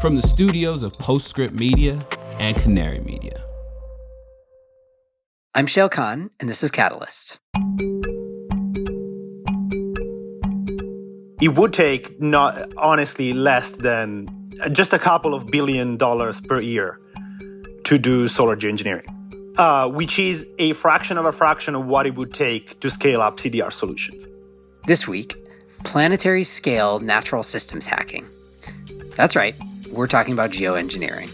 From the studios of Postscript Media and Canary Media. I'm Shail Khan, and this is Catalyst. It would take, honestly, less than just a couple of $1 billion per year to do solar geoengineering, which is a fraction of what it would take to scale up CDR solutions. This week, planetary scale natural systems hacking. That's right, we're talking about geoengineering.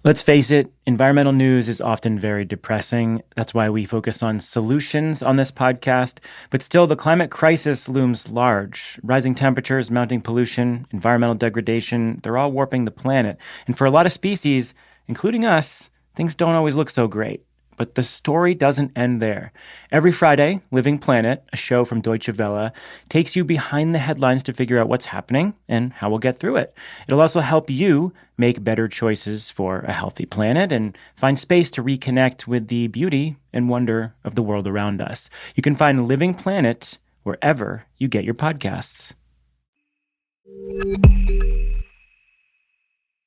Let's face it, environmental news is often very depressing. That's why we focus on solutions on this podcast. But still, the climate crisis looms large. Rising temperatures, mounting pollution, environmental degradation, they're all warping the planet. And for a lot of species, including us, things don't always look so great. But the story doesn't end there. Every Friday, Living Planet, a show from Deutsche Welle, takes you behind the headlines to figure out what's happening and how we'll get through it. It'll also help you make better choices for a healthy planet and find space to reconnect with the beauty and wonder of the world around us. You can find Living Planet wherever you get your podcasts.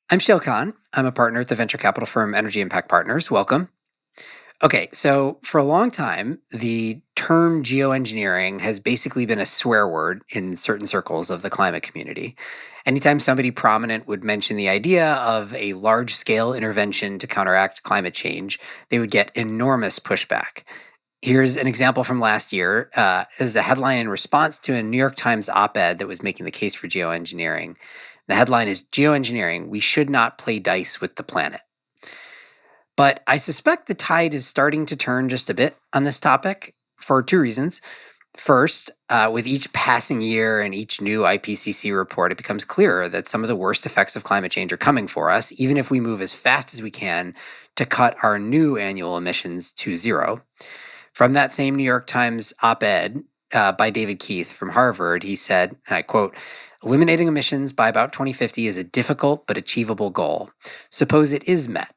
I'm Shail Khan. I'm a partner at the venture capital firm Energy Impact Partners. Welcome. Okay, so for a long time, the term geoengineering has basically been a swear word in certain circles of the climate community. Anytime somebody prominent would mention the idea of a large-scale intervention to counteract climate change, they would get enormous pushback. Here's an example from last year. As a headline in response to a New York Times op-ed that was making the case for geoengineering. The headline is, "Geoengineering, we should not play dice with the planet." But I suspect the tide is starting to turn just a bit on this topic for two reasons. First, with each passing year and each new IPCC report, it becomes clearer that some of the worst effects of climate change are coming for us, even if we move as fast as we can to cut our new annual emissions to zero. From that same New York Times op-ed by David Keith from Harvard, he said, and I quote, "Eliminating emissions by about 2050 is a difficult but achievable goal. Suppose it is met.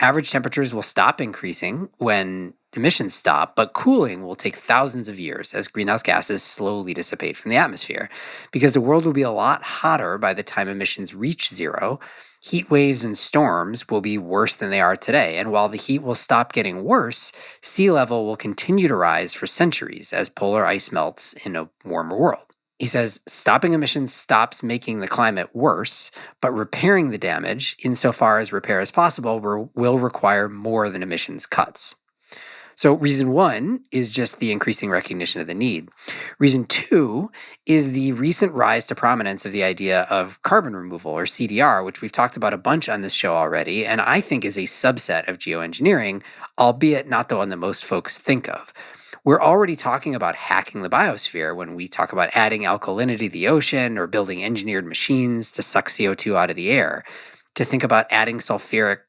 Average temperatures will stop increasing when emissions stop, but cooling will take thousands of years as greenhouse gases slowly dissipate from the atmosphere. Because the world will be a lot hotter by the time emissions reach zero, heat waves and storms will be worse than they are today. And while the heat will stop getting worse, sea level will continue to rise for centuries as polar ice melts in a warmer world." He says, stopping emissions stops making the climate worse, but repairing the damage, insofar as repair is possible, will require more than emissions cuts. So reason one is just the increasing recognition of the need. Reason two is the recent rise to prominence of the idea of carbon removal, or CDR, which we've talked about a bunch on this show already, and I think is a subset of geoengineering, albeit not the one that most folks think of. We're already talking about hacking the biosphere when we talk about adding alkalinity to the ocean or building engineered machines to suck CO2 out of the air. To think about adding sulfuric,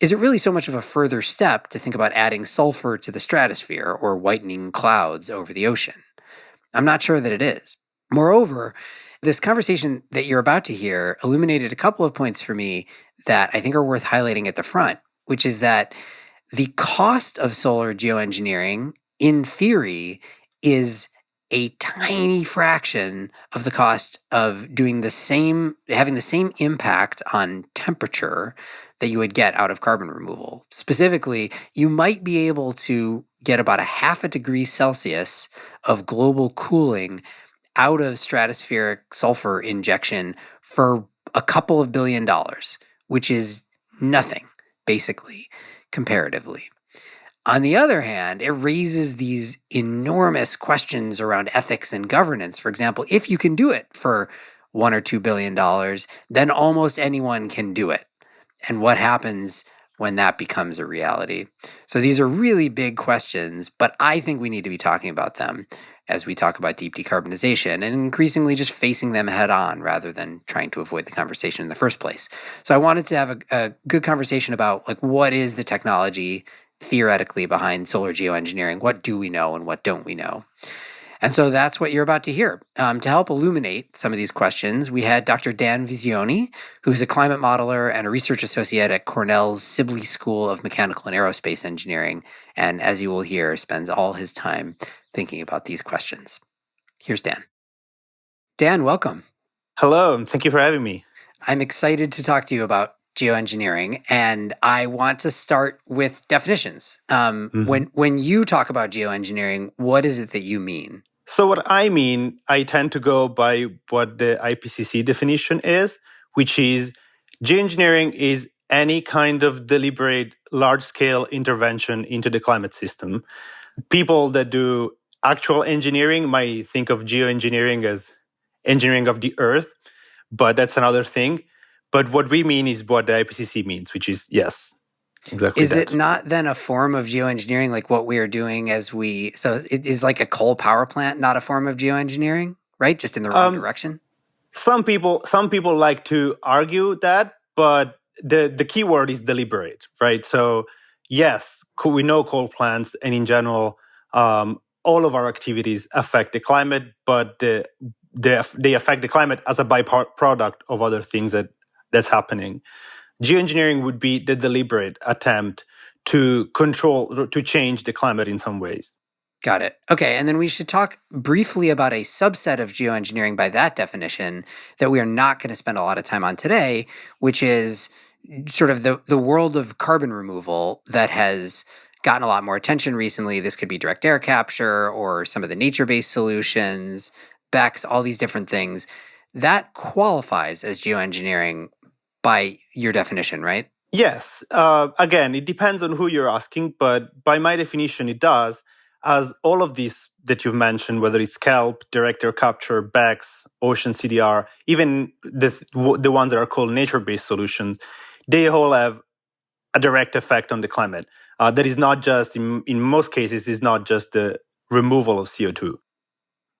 is it really so much of a further step to think about adding sulfur to the stratosphere or whitening clouds over the ocean? I'm not sure that it is. Moreover, this conversation that you're about to hear illuminated a couple of points for me that I think are worth highlighting at the front, which is that the cost of solar geoengineering in theory, is a tiny fraction of the cost of having the same impact on temperature that you would get out of carbon removal. Specifically, you might be able to get about 0.5 degree Celsius of global cooling out of stratospheric sulfur injection for a couple of $1 billion, which is nothing, basically, comparatively. On the other hand, it raises these enormous questions around ethics and governance. For example, if you can do it for $1 or $2 billion, then almost anyone can do it. And what happens when that becomes a reality? So these are really big questions, but I think we need to be talking about them as we talk about deep decarbonization and increasingly just facing them head on rather than trying to avoid the conversation in the first place. So I wanted to have a good conversation about what is the technology theoretically behind solar geoengineering. What do we know and what don't we know? And so that's what you're about to hear. To help illuminate some of these questions, we had Dr. Dan Visioni, who's a climate modeler and a research associate at Cornell's Sibley School of Mechanical and Aerospace Engineering. And as you will hear, spends all his time thinking about these questions. Here's Dan. Dan, welcome. Hello, and thank you for having me. I'm excited to talk to you about geoengineering, and I want to start with definitions. When you talk about geoengineering, what is it that you mean? So what I mean, I tend to go by what the IPCC definition is, which is geoengineering is any kind of deliberate large-scale intervention into the climate system. People that do actual engineering might think of geoengineering as engineering of the earth, but that's another thing. But what we mean is what the IPCC means, which is, yes, exactly Is that. it not then a form of geoengineering like what we are doing so it is like a coal power plant not a form of geoengineering, right? Just in the wrong direction? Some people like to argue that, but the key word is deliberate, right? So yes, we know coal plants, and in general, all of our activities affect the climate, but they affect the climate as a byproduct of other things that's happening. Geoengineering would be the deliberate attempt to change the climate in some ways. Got it. Okay, and then we should talk briefly about a subset of geoengineering by that definition that we are not going to spend a lot of time on today, which is sort of the world of carbon removal that has gotten a lot more attention recently. This could be direct air capture or some of the nature-based solutions, BECCS, all these different things. That qualifies as geoengineering by your definition, right? Yes. Again, it depends on who you're asking, but by my definition, it does. As all of these that you've mentioned, whether it's kelp, direct air capture, BECCS, ocean CDR, even the ones that are called nature-based solutions, they all have a direct effect on the climate. That is not just, in most cases, is not just the removal of CO2.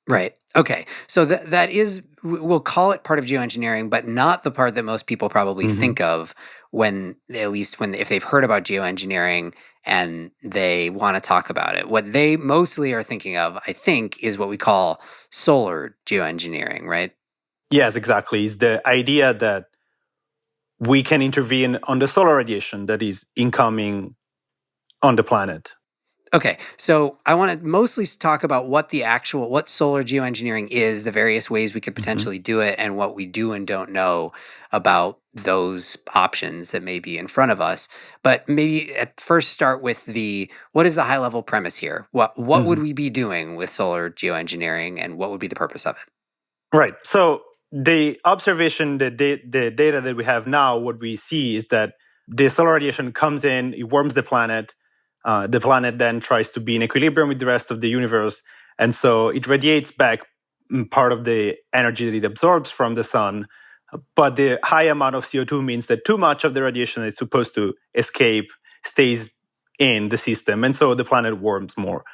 Right. Okay. So that is, we'll call it part of geoengineering, but not the part that most people probably think of if they've heard about geoengineering and they want to talk about it. What they mostly are thinking of, I think, is what we call solar geoengineering, right? Yes, exactly. It's the idea that we can intervene on the solar radiation that is incoming on the planet. Okay, so I want to mostly talk about what solar geoengineering is, the various ways we could potentially do it, and what we do and don't know about those options that may be in front of us. But maybe at first start with what is the high level premise here? What would we be doing with solar geoengineering, and what would be the purpose of it? Right. So the observation, the data that we have now, what we see is that the solar radiation comes in, it warms the planet. The planet then tries to be in equilibrium with the rest of the universe. And so it radiates back part of the energy that it absorbs from the sun. But the high amount of CO2 means that too much of the radiation that's supposed to escape stays in the system. And so the planet warms more.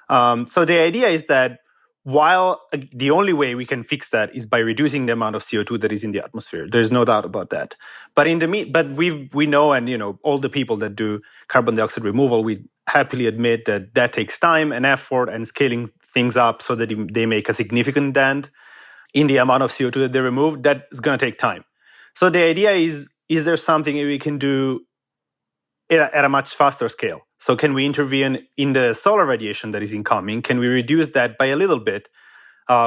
So the idea is that while the only way we can fix that is by reducing the amount of CO2 that is in the atmosphere, there's no doubt about that. But we know, and all the people that do carbon dioxide removal, we happily admit that takes time and effort and scaling things up so that they make a significant dent in the amount of CO2 that they remove. That is going to take time. So the idea is there something we can do at a much faster scale? So can we intervene in the solar radiation that is incoming? Can we reduce that by a little bit?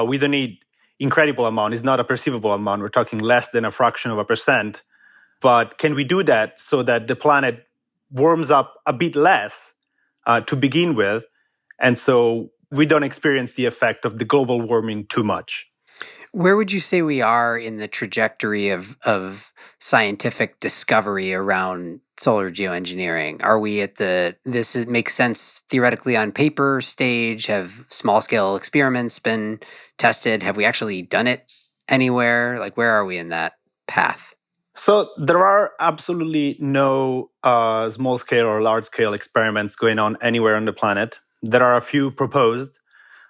We don't need incredible amount. It's not a perceivable amount. We're talking less than a fraction of a percent. But can we do that so that the planet warms up a bit less to begin with? And so we don't experience the effect of the global warming too much. Where would you say we are in the trajectory of scientific discovery around solar geoengineering? Are we at this makes sense theoretically on paper stage? Have small scale experiments been tested? Have we actually done it anywhere? Like, where are we in that path? So there are absolutely no small scale or large scale experiments going on anywhere on the planet. There are a few proposed.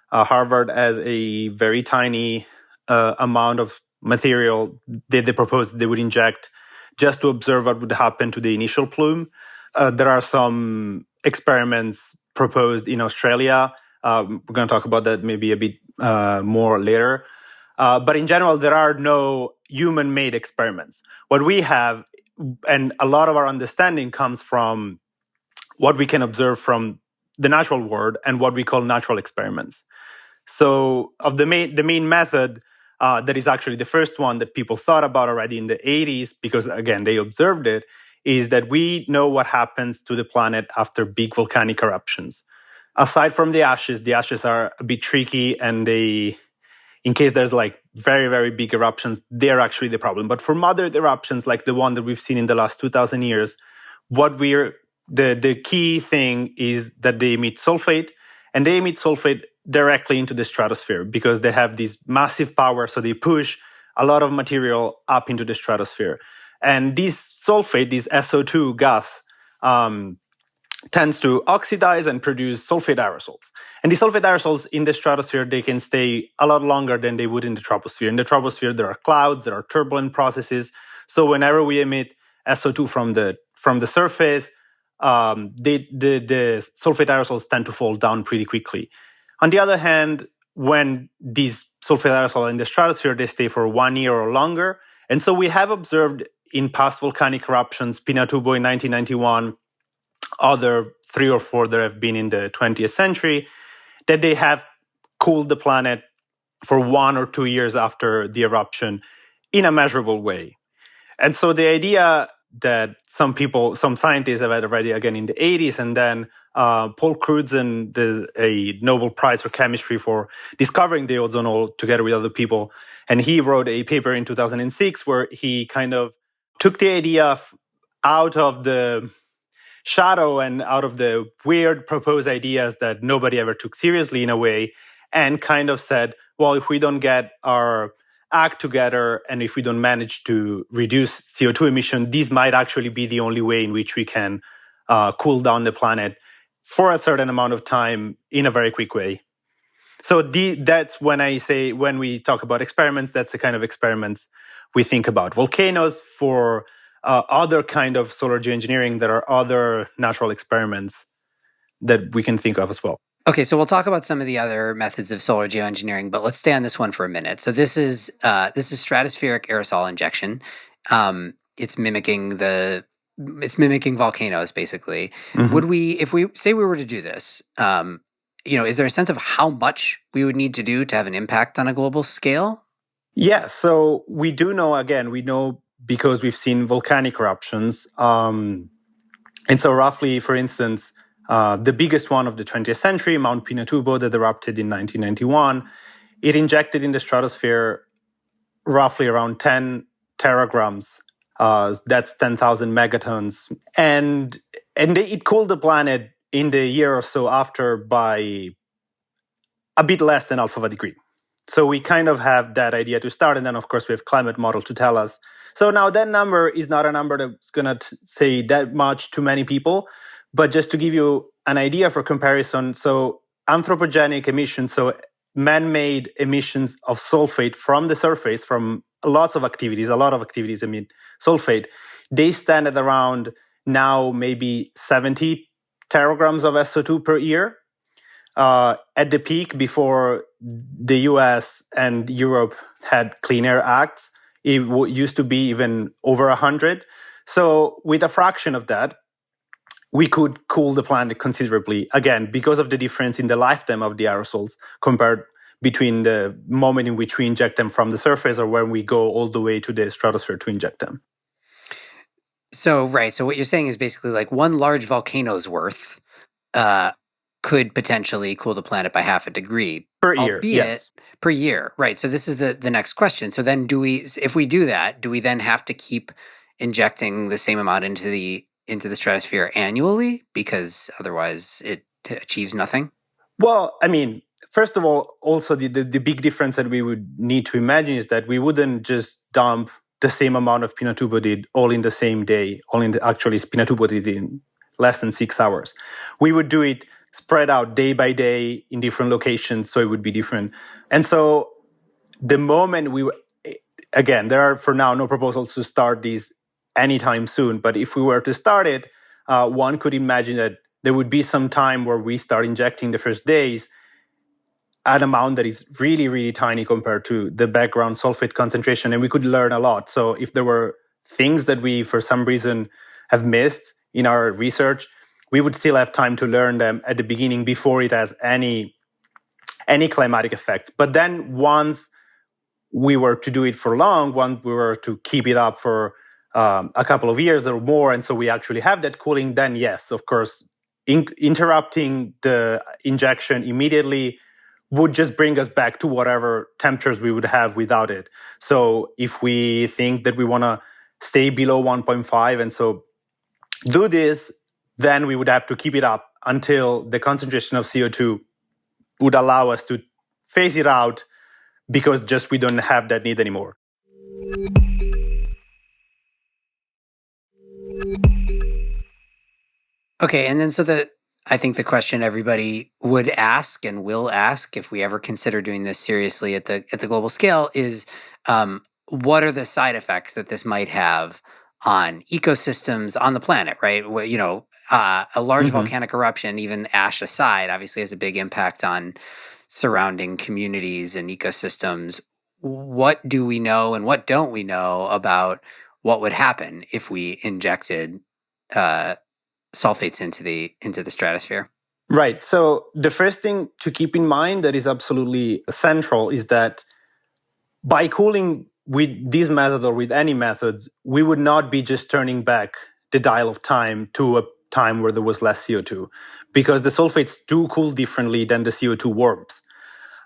Harvard has a very tiny amount of material they proposed they would inject just to observe what would happen to the initial plume. There are some experiments proposed in Australia. We're going to talk about that maybe a bit more later. But in general, there are no human-made experiments. What we have, and a lot of our understanding comes from what we can observe from the natural world and what we call natural experiments. So of the main method that is actually the first one that people thought about already in the 80s, because again, they observed it, is that we know what happens to the planet after big volcanic eruptions. Aside from the ashes are a bit tricky, and they, in case there's like very, very big eruptions, they're actually the problem. But for moderate eruptions, like the one that we've seen in the last 2,000 years, the key thing is that they emit sulfate, and they emit sulfate directly into the stratosphere because they have this massive power. So they push a lot of material up into the stratosphere. And this sulfate, this SO2 gas, tends to oxidize and produce sulfate aerosols. And the sulfate aerosols in the stratosphere, they can stay a lot longer than they would in the troposphere. In the troposphere, there are clouds, there are turbulent processes. So whenever we emit SO2 from the surface, the sulfate aerosols tend to fall down pretty quickly. On the other hand, when these sulfate aerosols are in the stratosphere, they stay for 1 year or longer. And so we have observed in past volcanic eruptions, Pinatubo in 1991, other 3 or 4 that have been in the 20th century, that they have cooled the planet for 1 or 2 years after the eruption in a measurable way. And so the idea that some scientists have had already again in the 80s, and then Paul Crutzen, a Nobel Prize for Chemistry for discovering the ozone hole together with other people. And he wrote a paper in 2006 where he kind of took the idea out of the shadow and out of the weird proposed ideas that nobody ever took seriously in a way, and kind of said, well, if we don't get our act together and if we don't manage to reduce CO2 emission, this might actually be the only way in which we can cool down the planet for a certain amount of time in a very quick way. So that's when we talk about experiments, that's the kind of experiments we think about. Volcanoes, for other kind of solar geoengineering, there are other natural experiments that we can think of as well. Okay, so we'll talk about some of the other methods of solar geoengineering, but let's stay on this one for a minute. So this is stratospheric aerosol injection. It's mimicking volcanoes, basically. Mm-hmm. Would we, if we say we were to do this, is there a sense of how much we would need to do to have an impact on a global scale? Yeah, so we know because we've seen volcanic eruptions. And so roughly, for instance, the biggest one of the 20th century, Mount Pinatubo, that erupted in 1991, it injected in the stratosphere roughly around 10 teragrams. That's 10,000 megatons. And it cooled the planet in the year or so after by a bit less than half of a degree. So we kind of have that idea to start. And then, of course, we have climate model to tell us. So now that number is not a number that's going to say that much to many people. But just to give you an idea for comparison, so anthropogenic emissions, so man-made emissions of sulfate from the surface, from a lot of activities emit sulfate, they stand at around now maybe 70 teragrams of SO2 per year. At the peak, before the US and Europe had Clean Air Acts, it used to be even over 100. So with a fraction of that, we could cool the planet considerably, again, because of the difference in the lifetime of the aerosols compared between the moment in which we inject them from the surface or when we go all the way to the stratosphere to inject them. So, right. So what you're saying is basically like one large volcano's worth could potentially cool the planet by half a degree. Per year, yes. Per year, right. So this is the next question. So then if we do that, do we then have to keep injecting the same amount into the stratosphere annually, because otherwise it achieves nothing? Well, I mean, first of all, also the big difference that we would need to imagine is that we wouldn't just dump the same amount of Pinatubo did all in the same day. Actually, Pinatubo did in less than 6 hours. We would do it spread out day by day in different locations, so it would be different. And so the moment again, there are for now no proposals to start these anytime soon, but if we were to start it, one could imagine that there would be some time where we start injecting the first days, an amount that is really, really tiny compared to the background sulfate concentration, and we could learn a lot. So if there were things that we, for some reason, have missed in our research, we would still have time to learn them at the beginning before it has any climatic effect. But then once we were to do it for long, once we were to keep it up for a couple of years or more, and so we actually have that cooling, then yes, of course, interrupting the injection immediately would just bring us back to whatever temperatures we would have without it. So if we think that we want to stay below 1.5 and so do this, then we would have to keep it up until the concentration of CO2 would allow us to phase it out, because just we don't have that need anymore. Okay, and then I think the question everybody would ask and will ask if we ever consider doing this seriously at the global scale is, what are the side effects that this might have on ecosystems on the planet, right? A large volcanic eruption, even ash aside, obviously has a big impact on surrounding communities and ecosystems. What do we know and what don't we know about what would happen if we injected sulfates into the stratosphere? Right. So the first thing to keep in mind that is absolutely central is that by cooling with this method or with any methods, we would not be just turning back the dial of time to a time where there was less CO2, because the sulfates do cool differently than the CO2 warms.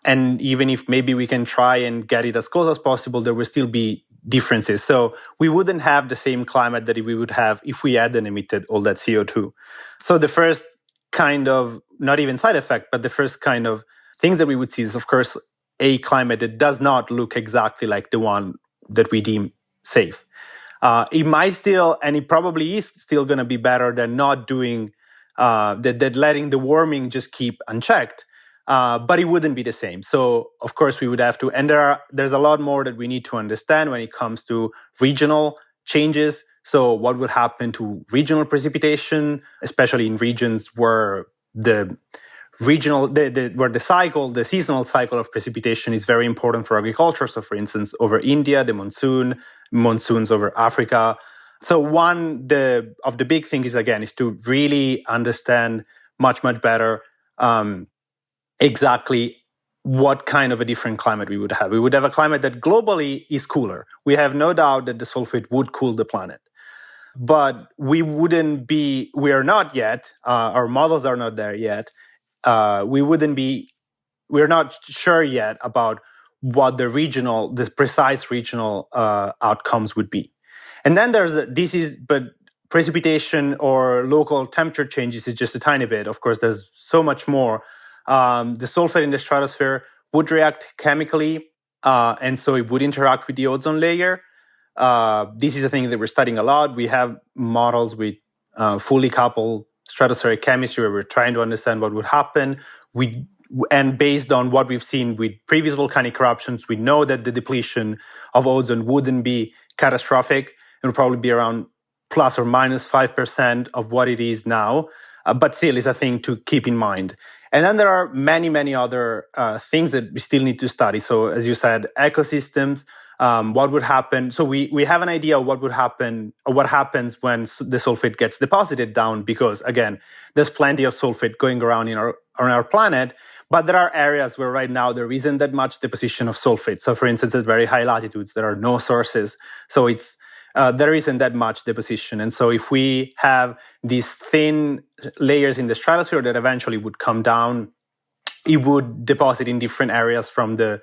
And even if maybe we can try and get it as close as possible, there will still be differences. So we wouldn't have the same climate that we would have if we hadn't emitted all that CO2. So the first kind of, not even side effect, but the first kind of things that we would see is, of course, a climate that does not look exactly like the one that we deem safe. It might still, and it probably is still going to be better than not doing, that letting the warming just keep unchecked. But it wouldn't be the same. So, of course, we would have to, and there's a lot more that we need to understand when it comes to regional changes. So what would happen to regional precipitation, especially in regions where the seasonal cycle of precipitation is very important for agriculture. So, for instance, over India, the monsoons over Africa. So one of the big things is to really understand much, much better exactly what kind of a different climate we would have. We would have a climate that globally is cooler. We have no doubt that the sulfate would cool the planet. But we are not yet, our models are not there yet. We're not sure yet about what the precise regional outcomes would be. And then but precipitation or local temperature changes is just a tiny bit. Of course, there's so much more. The sulfate in the stratosphere would react chemically, and so it would interact with the ozone layer. This is a thing that we're studying a lot. We have models with fully coupled stratospheric chemistry where we're trying to understand what would happen. And based on what we've seen with previous volcanic eruptions, we know that the depletion of ozone wouldn't be catastrophic. It would probably be around plus or minus 5% of what it is now. But still, it's a thing to keep in mind. And then there are many, many other things that we still need to study. So as you said, ecosystems, what would happen? So we have an idea of what would happen, or what happens when the sulfate gets deposited down, because again, there's plenty of sulfate going around on our planet, but there are areas where right now there isn't that much deposition of sulfate. So for instance, at very high latitudes, there are no sources. So there isn't that much deposition. And so if we have these thin layers in the stratosphere that eventually would come down, it would deposit in different areas from the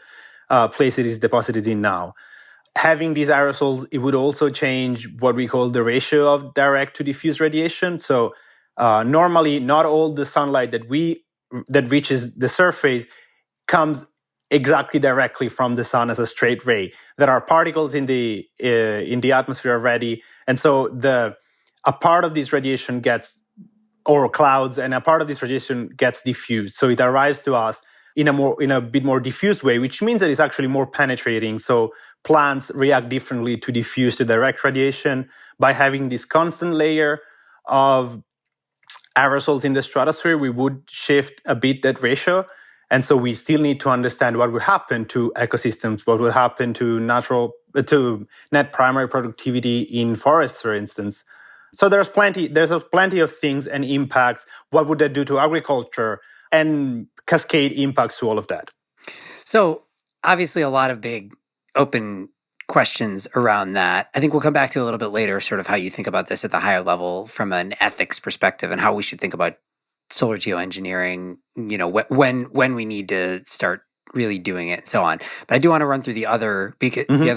place it is deposited in now. Having these aerosols, it would also change what we call the ratio of direct to diffuse radiation. So normally, not all the sunlight that reaches the surface comes exactly directly from the sun as a straight ray. There are particles in the atmosphere already, and so a part of this radiation or clouds, and a part of this radiation gets diffused. So it arrives to us in a bit more diffused way, which means that it's actually more penetrating. So plants react differently to diffuse to direct radiation by having this constant layer of aerosols in the stratosphere. We would shift a bit that ratio. And so we still need to understand what would happen to ecosystems, what would happen to net primary productivity in forests, for instance. So there's plenty of things and impacts. What would that do to agriculture, and cascade impacts to all of that? So obviously a lot of big open questions around that. I think we'll come back to a little bit later, sort of how you think about this at the higher level from an ethics perspective and how we should think about solar geoengineering, when we need to start really doing it and so on. But I do want to run through the other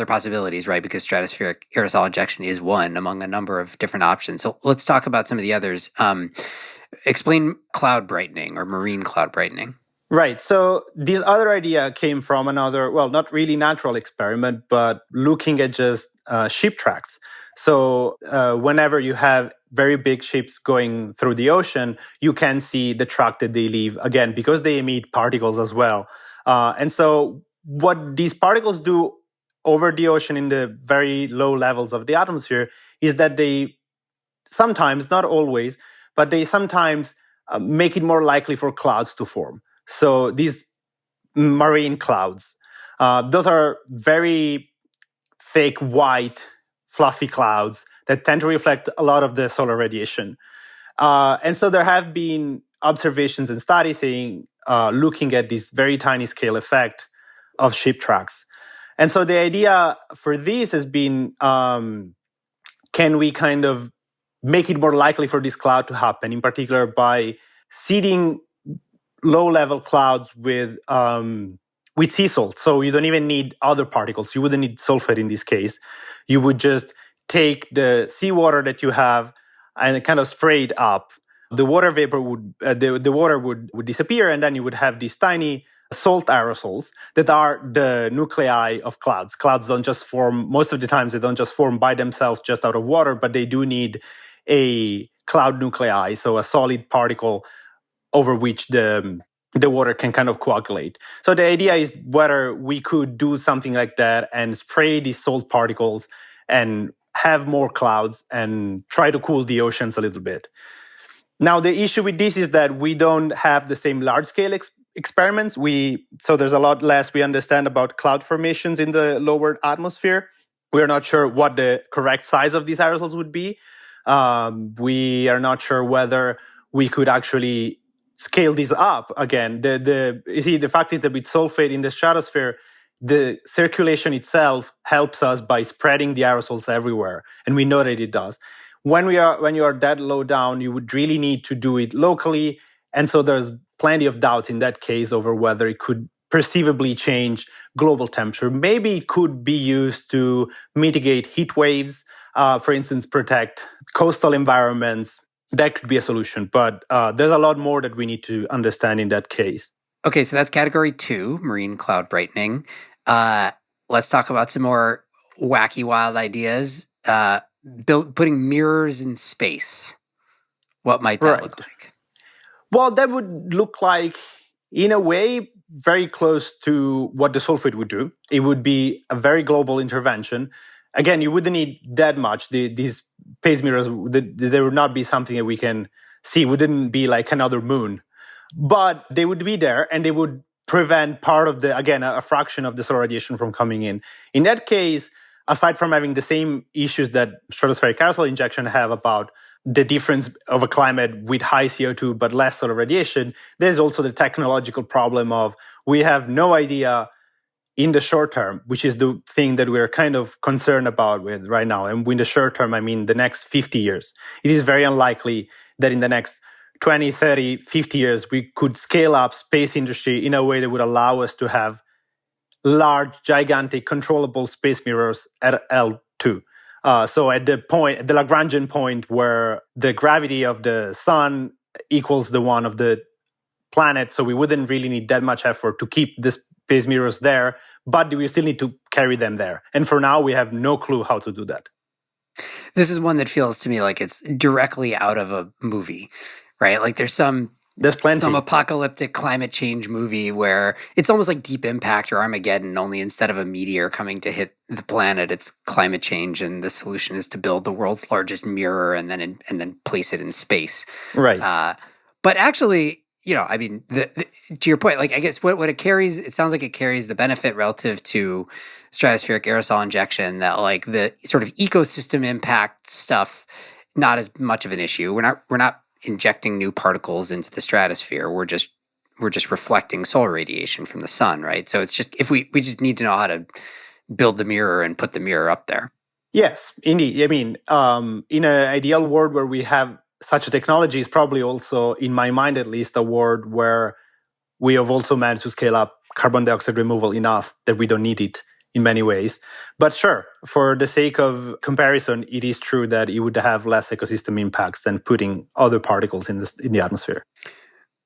possibilities, right? Because stratospheric aerosol injection is one among a number of different options. So let's talk about some of the others. Explain cloud brightening or marine cloud brightening. Right. So this other idea came from another, well, not really natural experiment, but looking at just ship tracks. So whenever you have very big ships going through the ocean, you can see the track that they leave, again, because they emit particles as well. And so what these particles do over the ocean in the very low levels of the atmosphere is that they sometimes, not always, but they sometimes make it more likely for clouds to form. So these marine clouds, those are very thick, white, fluffy clouds that tend to reflect a lot of the solar radiation. And so there have been observations and studies looking at this very tiny scale effect of ship tracks. And so the idea for this has been, can we kind of make it more likely for this cloud to happen, in particular by seeding low-level clouds with sea salt. So you don't even need other particles. You wouldn't need sulfate in this case. You would just take the seawater that you have and kind of spray it up. The water vapor would disappear, and then you would have these tiny salt aerosols that are the nuclei of clouds. Clouds don't just form, most of the times they don't just form by themselves just out of water, but they do need a cloud nuclei, so a solid particle over which the water can kind of coagulate. So the idea is whether we could do something like that and spray these salt particles and have more clouds and try to cool the oceans a little bit. Now, the issue with this is that we don't have the same large-scale experiments. So there's a lot less we understand about cloud formations in the lower atmosphere. We're not sure what the correct size of these aerosols would be. We are not sure whether we could actually scale this up again. The fact is that with sulfate in the stratosphere, the circulation itself helps us by spreading the aerosols everywhere, and we know that it does. When you are that low down, you would really need to do it locally, and so there's plenty of doubts in that case over whether it could perceivably change global temperature. Maybe it could be used to mitigate heat waves, for instance, protect coastal environments. That could be a solution, but there's a lot more that we need to understand in that case. Okay, so that's category 2, marine cloud brightening. Let's talk about some more wacky, wild ideas. Putting mirrors in space. What might that look like? Well, that would look like, in a way, very close to what the sulfate would do. It would be a very global intervention. Again, you wouldn't need that much. These phase mirrors, there would not be something that we can see. It wouldn't be like another moon. But they would be there, and they would prevent part of a fraction of the solar radiation from coming in. In that case, aside from having the same issues that stratospheric aerosol injection have about the difference of a climate with high CO2 but less solar radiation, there's also the technological problem of we have no idea in the short term, which is the thing that we're kind of concerned about with right now. And in the short term, I mean the next 50 years. It is very unlikely that in the next 20, 30, 50 years, we could scale up space industry in a way that would allow us to have large, gigantic, controllable space mirrors at L2. So at the Lagrangian point where the gravity of the sun equals the one of the planet, so we wouldn't really need that much effort to keep the space mirrors there, but we still need to carry them there. And for now, we have no clue how to do that. This is one that feels to me like it's directly out of a movie, right? Like there's plenty. Some apocalyptic climate change movie where it's almost like Deep Impact or Armageddon, only instead of a meteor coming to hit the planet, it's climate change, and the solution is to build the world's largest mirror and then place it in space. Right. But actually, I mean, to your point, like, I guess what it carries, it sounds like it carries the benefit relative to stratospheric aerosol injection that, like, the sort of ecosystem impact stuff, not as much of an issue. We're not injecting new particles into the stratosphere. We're just reflecting solar radiation from the sun, right? So it's just, if we just need to know how to build the mirror and put the mirror up there. Yes, indeed. I mean, in an ideal world where we have such a technology, is probably also, in my mind at least, a world where we have also managed to scale up carbon dioxide removal enough that we don't need it in many ways. But sure, for the sake of comparison, it is true that it would have less ecosystem impacts than putting other particles in the atmosphere.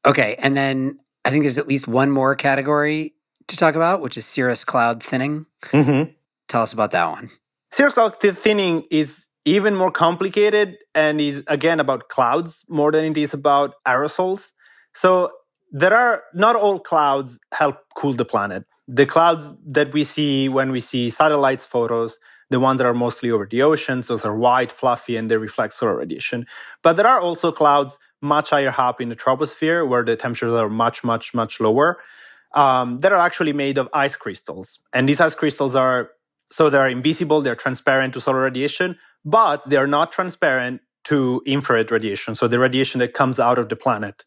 Okay, and then I think there's at least one more category to talk about, which is cirrus cloud thinning. Mm-hmm. Tell us about that one. Cirrus cloud thinning is even more complicated and is, again, about clouds more than it is about aerosols. So not all clouds help cool the planet. The clouds that we see when we see satellites photos, the ones that are mostly over the oceans, those are white, fluffy, and they reflect solar radiation. But there are also clouds much higher up in the troposphere where the temperatures are much, much, much lower, that are actually made of ice crystals. And these ice crystals they're invisible, they're transparent to solar radiation, but they're not transparent to infrared radiation, so the radiation that comes out of the planet.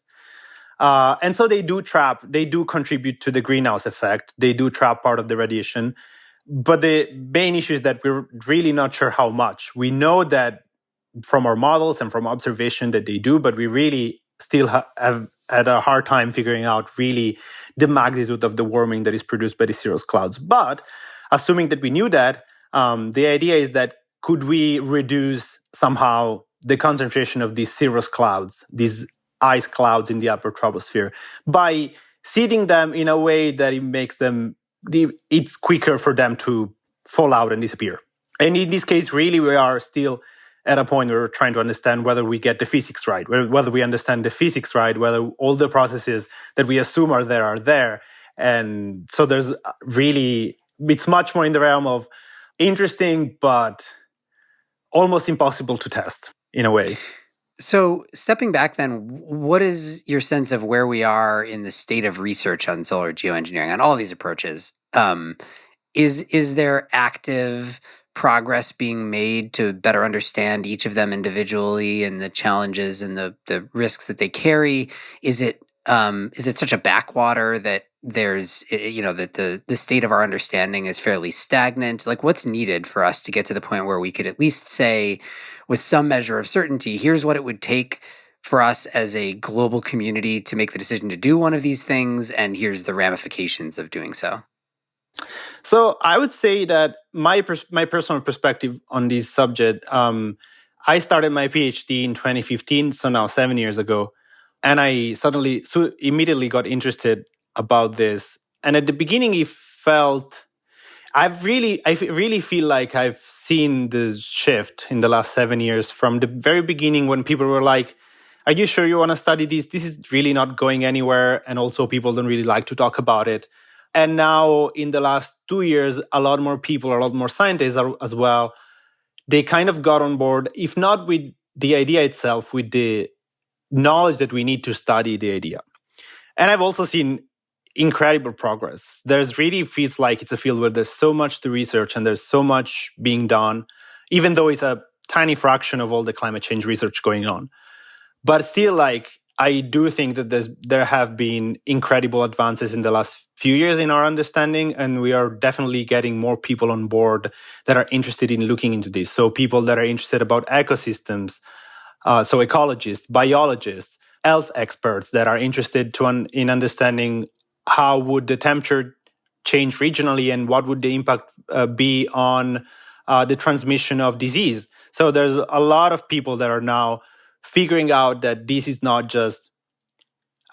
And so they do contribute to the greenhouse effect. They do trap part of the radiation. But the main issue is that we're really not sure how much. We know that from our models and from observation that they do, but we really still have had a hard time figuring out really the magnitude of the warming that is produced by the cirrus clouds. But assuming that we knew that, the idea is that could we reduce somehow the concentration of these cirrus clouds, these ice clouds in the upper troposphere, by seeding them in a way that it makes it's quicker for them to fall out and disappear. And in this case, really, we are still at a point where we're trying to understand whether we get the physics right, whether we understand the physics right, whether all the processes that we assume are there. And so there's really, it's much more in the realm of interesting, but almost impossible to test in a way. So stepping back then, what is your sense of where we are in the state of research on solar geoengineering, on all these approaches? Is there active progress being made to better understand each of them individually and the challenges and the risks that they carry? Is it such a backwater that there's, that the state of our understanding is fairly stagnant? Like, what's needed for us to get to the point where we could at least say, with some measure of certainty, here's what it would take for us as a global community to make the decision to do one of these things, and here's the ramifications of doing so? So I would say that my personal perspective on this subject, I started my PhD in 2015, so now 7 years ago, and I immediately got interested about this. And at the beginning, I really feel like I've seen the shift in the last 7 years from the very beginning when people were like, are you sure you want to study this? This is really not going anywhere. And also people don't really like to talk about it. And now in the last 2 years, a lot more people, a lot more scientists as well, they kind of got on board, if not with the idea itself, with the knowledge that we need to study the idea. And I've also seen incredible progress. There's really feels like it's a field where there's so much to research and there's so much being done, even though it's a tiny fraction of all the climate change research going on. But still, I do think that there have been incredible advances in the last few years in our understanding, and we are definitely getting more people on board that are interested in looking into this. So people that are interested about ecosystems, so ecologists, biologists, health experts that are interested in understanding how would the temperature change regionally and what would the impact be on the transmission of disease. So there's a lot of people that are now figuring out that this is not just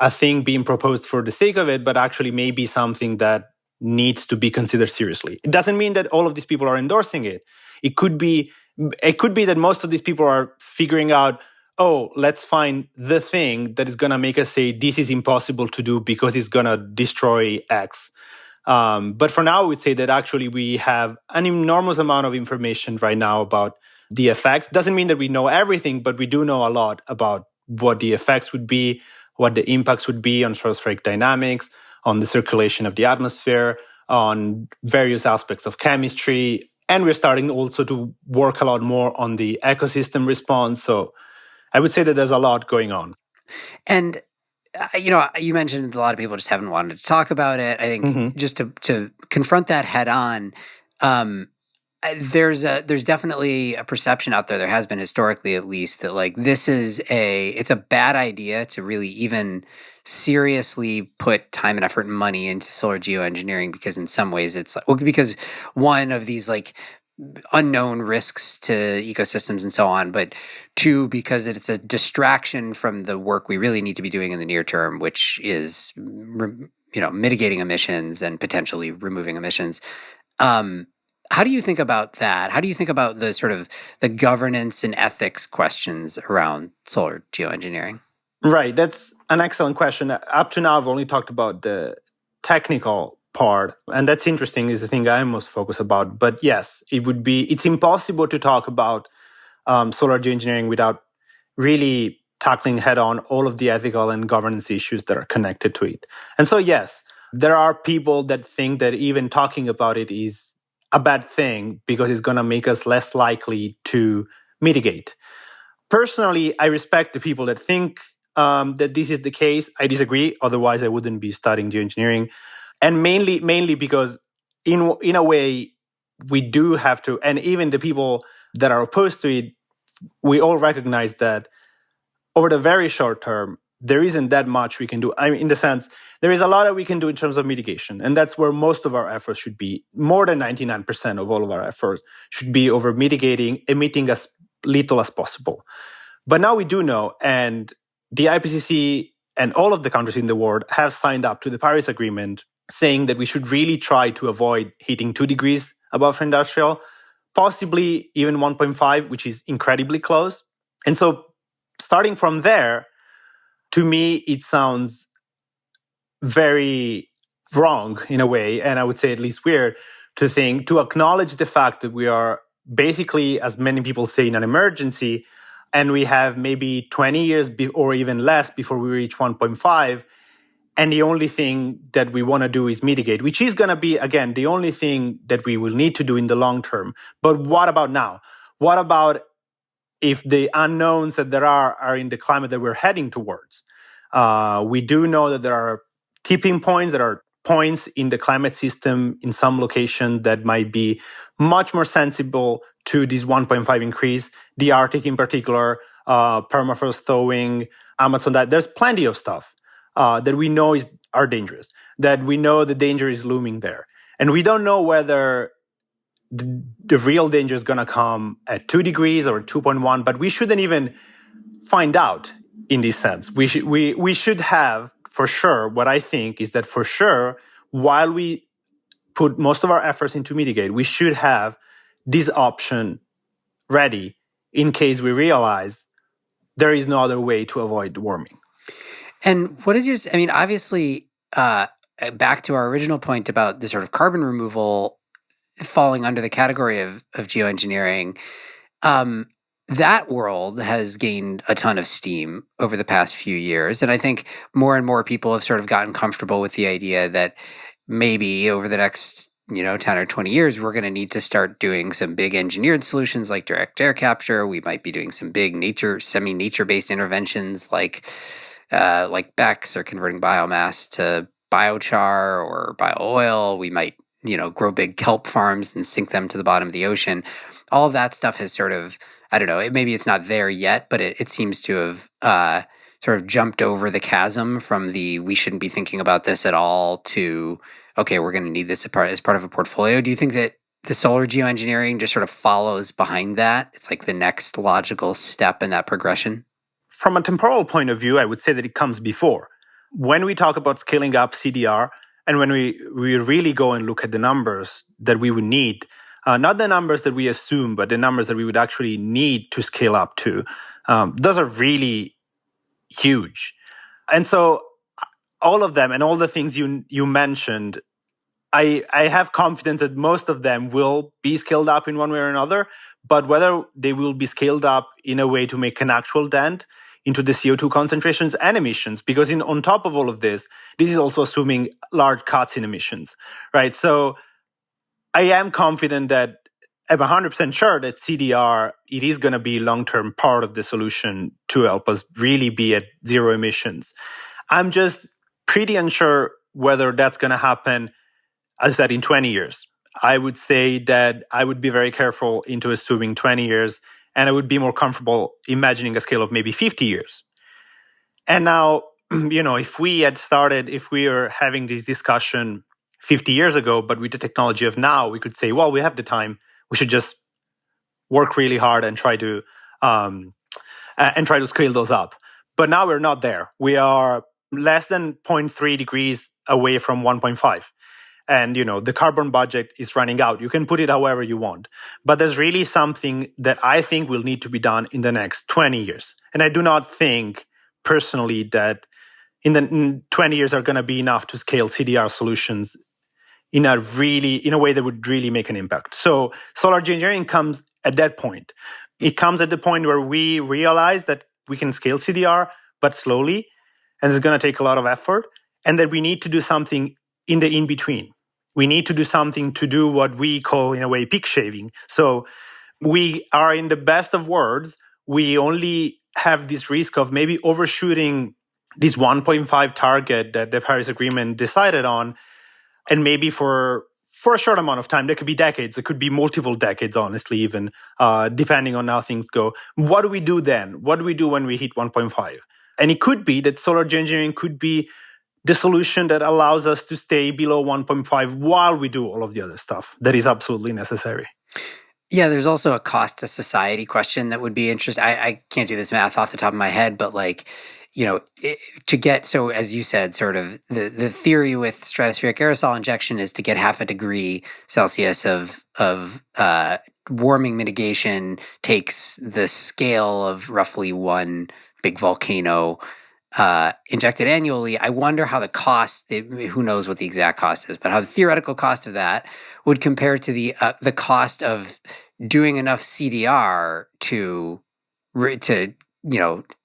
a thing being proposed for the sake of it, but actually maybe something that needs to be considered seriously. It doesn't mean that all of these people are endorsing it. It could be that most of these people are figuring out, oh, let's find the thing that is going to make us say this is impossible to do because it's going to destroy X. But for now, I would say that actually we have an enormous amount of information right now about the effects. Doesn't mean that we know everything, but we do know a lot about what the effects would be, what the impacts would be on stratospheric dynamics, on the circulation of the atmosphere, on various aspects of chemistry. And we're starting also to work a lot more on the ecosystem response. So I would say that there's a lot going on. And you mentioned a lot of people just haven't wanted to talk about it. I think just to confront that head on, there's definitely a perception out there. There has been historically, at least, that like it's a bad idea to really even seriously put time and effort and money into solar geoengineering, because in some ways it's because one of these like unknown risks to ecosystems and so on, but two, because it's a distraction from the work we really need to be doing in the near term, which is mitigating emissions and potentially removing emissions. How do you think about that? How do you think about the sort of the governance and ethics questions around solar geoengineering? Right, that's an excellent question. Up to now, I've only talked about the technical part, and that's interesting, is the thing I'm most focused about. But yes, it's impossible to talk about solar geoengineering without really tackling head on all of the ethical and governance issues that are connected to it. And so, yes, there are people that think that even talking about it is a bad thing because it's going to make us less likely to mitigate. Personally, I respect the people that think that this is the case. I disagree. Otherwise, I wouldn't be studying geoengineering. And mainly because in a way, we do have to, and even the people that are opposed to it, we all recognize that over the very short term, there isn't that much we can do. I mean, in the sense, there is a lot that we can do in terms of mitigation. And that's where most of our efforts should be. More than 99% of all of our efforts should be over mitigating, emitting as little as possible. But now we do know, and the IPCC and all of the countries in the world have signed up to the Paris Agreement, saying that we should really try to avoid hitting 2 degrees above industrial, possibly even 1.5, which is incredibly close. And so starting from there, to me, it sounds very wrong in a way, and I would say at least weird, to acknowledge the fact that we are basically, as many people say, in an emergency, and we have maybe 20 years or even less before we reach 1.5, and the only thing that we want to do is mitigate, which is going to be, again, the only thing that we will need to do in the long term. But what about now? What about if the unknowns that there are in the climate that we're heading towards? We do know that there are tipping points, there are points in the climate system in some location that might be much more sensible to this 1.5 increase, the Arctic in particular, permafrost thawing, Amazon, that there's plenty of stuff that we know are dangerous, that we know the danger is looming there. And we don't know whether the real danger is going to come at 2 degrees or 2.1, but we shouldn't even find out in this sense. We should have, for sure, what I think is that for sure, while we put most of our efforts into mitigate, we should have this option ready in case we realize there is no other way to avoid warming. And what is your, obviously, back to our original point about the sort of carbon removal falling under the category of geoengineering, that world has gained a ton of steam over the past few years. And I think more and more people have sort of gotten comfortable with the idea that maybe over the next 10 or 20 years, we're going to need to start doing some big engineered solutions like direct air capture. We might be doing some big semi-nature-based interventions like BECCS, or converting biomass to biochar or bio-oil. We might, grow big kelp farms and sink them to the bottom of the ocean. All of that stuff has sort of, I don't know, maybe it's not there yet, but it seems to have sort of jumped over the chasm from the we shouldn't be thinking about this at all to, okay, we're going to need this as part of a portfolio. Do you think that the solar geoengineering just sort of follows behind that? It's like the next logical step in that progression? From a temporal point of view, I would say that it comes before. When we talk about scaling up CDR, and when we really go and look at the numbers that we would need, not the numbers that we assume, but the numbers that we would actually need to scale up to, those are really huge. And so all of them and all the things you mentioned, I have confidence that most of them will be scaled up in one way or another, but whether they will be scaled up in a way to make an actual dent into the CO2 concentrations and emissions, because on top of all of this is also assuming large cuts in emissions, right? So I am confident that I'm 100% sure that CDR, it is going to be a long-term part of the solution to help us really be at zero emissions. I'm just pretty unsure whether that's going to happen, as I said, in 20 years. I would say that I would be very careful into assuming 20 years, and I would be more comfortable imagining a scale of maybe 50 years. And now, if we were having this discussion 50 years ago, but with the technology of now, we could say, well, we have the time. We should just work really hard and try to scale those up. But now we're not there. We are less than 0.3 degrees away from 1.5. And, the carbon budget is running out. You can put it however you want. But there's really something that I think will need to be done in the next 20 years. And I do not think personally that in 20 years are going to be enough to scale CDR solutions in a way that would really make an impact. So solar geoengineering comes at that point. It comes at the point where we realize that we can scale CDR, but slowly, and it's going to take a lot of effort, and that we need to do something in the in-between. We need to do something to do what we call, in a way, peak shaving. So we are, in the best of worlds, we only have this risk of maybe overshooting this 1.5 target that the Paris Agreement decided on, and maybe for a short amount of time. There could be decades. It could be multiple decades, honestly, even, depending on how things go. What do we do then? What do we do when we hit 1.5? And it could be that solar geoengineering could be the solution that allows us to stay below 1.5 while we do all of the other stuff that is absolutely necessary. Yeah, there's also a cost to society question that would be interesting. I can't do this math off the top of my head, but so as you said, sort of the theory with stratospheric aerosol injection is to get 0.5 degree Celsius of warming mitigation takes the scale of roughly one big volcano injected annually. I wonder how the cost, who knows what the exact cost is, but how the theoretical cost of that would compare to the cost of doing enough CDR to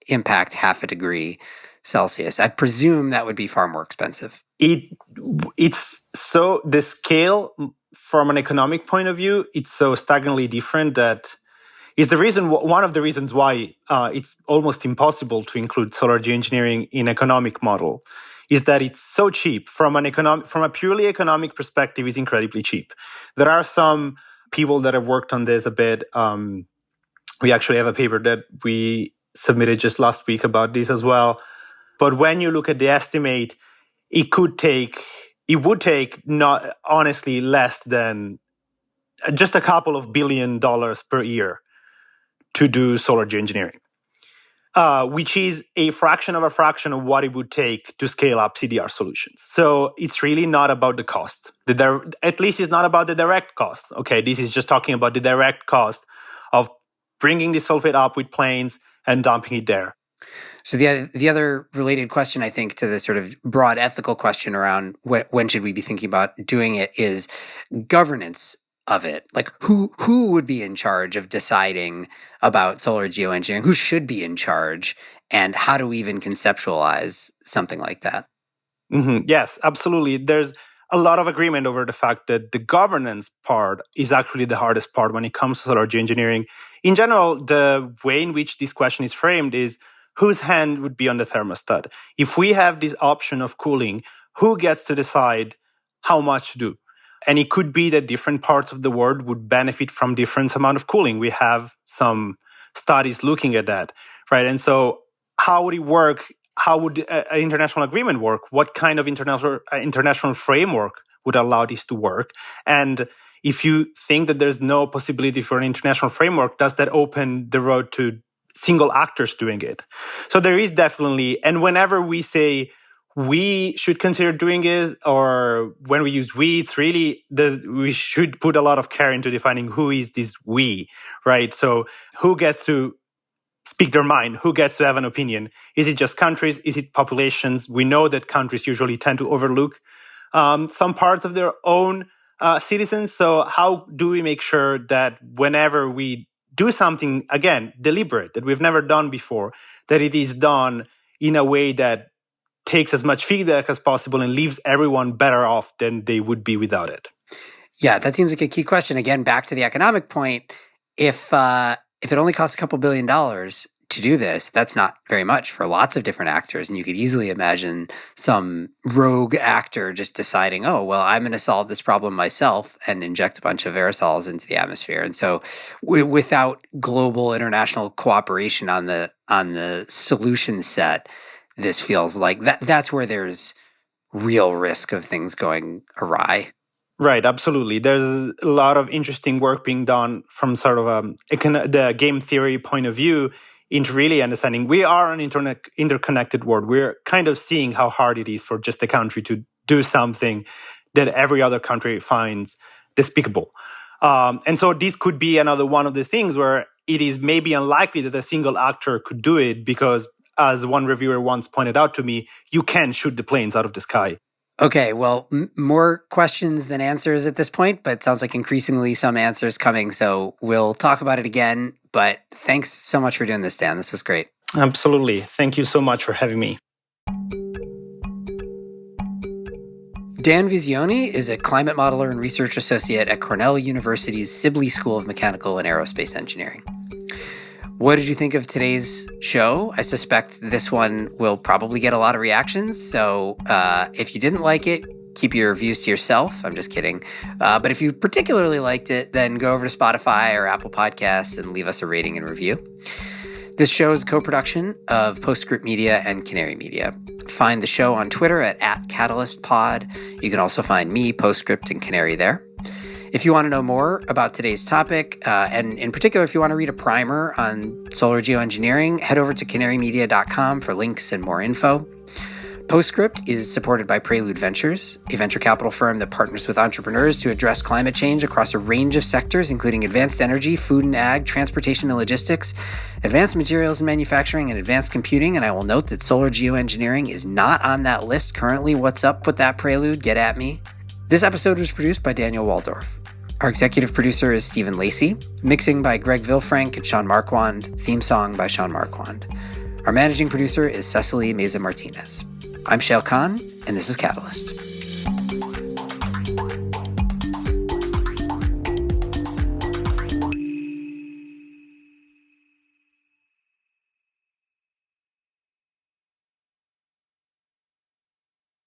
impact 0.5 degree Celsius. I presume that would be far more expensive. It's so, the scale from an economic point of view, it's so staggeringly different that is one of the reasons why it's almost impossible to include solar geoengineering in economic model, is that it's so cheap. From a purely economic perspective, it's incredibly cheap. There are some people that have worked on this a bit. We actually have a paper that we submitted just last week about this as well. But when you look at the estimate, it would take not honestly less than just a couple of $1 billion per year to do solar geoengineering, which is a fraction of what it would take to scale up CDR solutions. So it's really not about the cost. At least it's not about the direct cost. Okay, this is just talking about the direct cost of bringing the sulfate up with planes and dumping it there. So the other related question, I think, to the sort of broad ethical question around when should we be thinking about doing it is governance of it. Like who would be in charge of deciding about solar geoengineering? Who should be in charge? And how do we even conceptualize something like that? Mm-hmm. Yes, absolutely. There's a lot of agreement over the fact that the governance part is actually the hardest part when it comes to solar geoengineering. In general, the way in which this question is framed is whose hand would be on the thermostat? If we have this option of cooling, who gets to decide how much to do? And it could be that different parts of the world would benefit from different amount of cooling. We have some studies looking at that, right? And so how would it work? How would an international agreement work? What kind of international framework would allow this to work? And if you think that there's no possibility for an international framework, does that open the road to single actors doing it? So there is definitely, and whenever we say we should consider doing it, or when we use we, it's really, we should put a lot of care into defining who is this we, right? So who gets to speak their mind? Who gets to have an opinion? Is it just countries? Is it populations? We know that countries usually tend to overlook some parts of their own citizens. So how do we make sure that whenever we do something, again, deliberate, that we've never done before, that it is done in a way that takes as much feedback as possible and leaves everyone better off than they would be without it? Yeah, that seems like a key question. Again, back to the economic point. If it only costs a couple $1 billion to do this, that's not very much for lots of different actors. And you could easily imagine some rogue actor just deciding, oh, well, I'm going to solve this problem myself and inject a bunch of aerosols into the atmosphere. And so without global international cooperation on the solution set, this feels like that's where there's real risk of things going awry. Right, absolutely. There's a lot of interesting work being done from sort of the game theory point of view into really understanding we are an interconnected world. We're kind of seeing how hard it is for just a country to do something that every other country finds despicable. And so this could be another one of the things where it is maybe unlikely that a single actor could do it because, as one reviewer once pointed out to me, you can shoot the planes out of the sky. Okay, well, more questions than answers at this point, but it sounds like increasingly some answers coming. So we'll talk about it again. But thanks so much for doing this, Dan. This was great. Absolutely. Thank you so much for having me. Dan Visioni is a climate modeler and research associate at Cornell University's Sibley School of Mechanical and Aerospace Engineering. What did you think of today's show? I suspect this one will probably get a lot of reactions. So if you didn't like it, keep your views to yourself. I'm just kidding. But if you particularly liked it, then go over to Spotify or Apple Podcasts and leave us a rating and review. This show is a co-production of Postscript Media and Canary Media. Find the show on Twitter at @CatalystPod. You can also find me, Postscript, and Canary there. If you want to know more about today's topic, and in particular, if you want to read a primer on solar geoengineering, head over to canarymedia.com for links and more info. Postscript is supported by Prelude Ventures, a venture capital firm that partners with entrepreneurs to address climate change across a range of sectors, including advanced energy, food and ag, transportation and logistics, advanced materials and manufacturing, and advanced computing. And I will note that solar geoengineering is not on that list currently. What's up with that, Prelude? Get at me. This episode was produced by Daniel Waldorf. Our executive producer is Stephen Lacey. Mixing by Greg Vilfrank and Sean Marquand. Theme song by Sean Marquand. Our managing producer is Cecily Meza Martinez. I'm Shail Khan, and this is Catalyst.